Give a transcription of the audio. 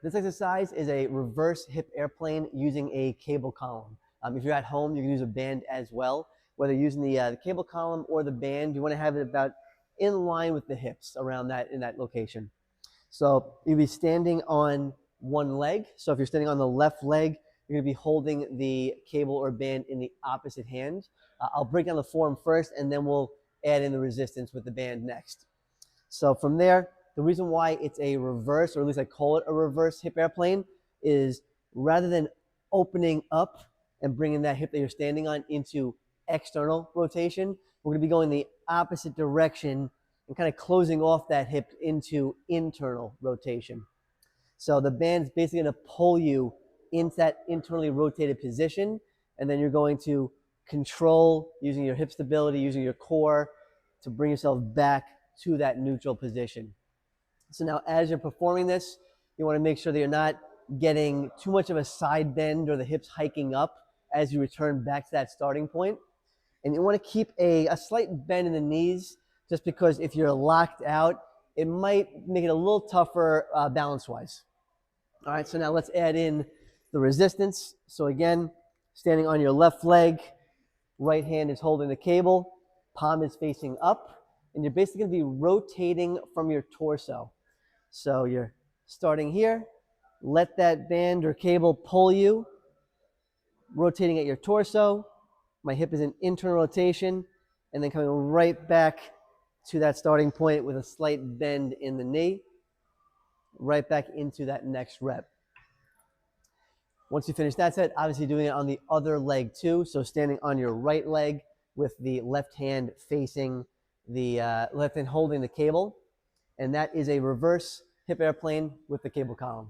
This exercise is a reverse hip airplane using a cable column. If you're at home, you can use a band as well. Whether you're using the cable column or the band, you want to have it about in line with the hips around that in that location. So you'll be standing on one leg. So if you're standing on the left leg, you're going to be holding the cable or band in the opposite hand. I'll break down the form first, and then we'll add in the resistance with the band next. So from there, the reason why it's a reverse, or at least I call it a reverse hip airplane, is rather than opening up and bringing that hip that you're standing on into external rotation, we're going to be going the opposite direction and kind of closing off that hip into internal rotation. So the band's basically going to pull you into that internally rotated position, and then you're going to control using your hip stability, using your core to bring yourself back to that neutral position. So now as you're performing this, you want to make sure that you're not getting too much of a side bend or the hips hiking up as you return back to that starting point. And you want to keep a slight bend in the knees, just because if you're locked out, it might make it a little tougher balance-wise. All right, so now let's add in the resistance. So again, standing on your left leg, right hand is holding the cable, palm is facing up, and you're basically going to be rotating from your torso. So you're starting here, let that band or cable pull you, rotating at your torso. My hip is in internal rotation, and then coming right back to that starting point with a slight bend in the knee, right back into that next rep. Once you finish that set, obviously doing it on the other leg too. So standing on your right leg with the left hand facing the left hand holding the cable. And that is a reverse hip airplane with the cable column.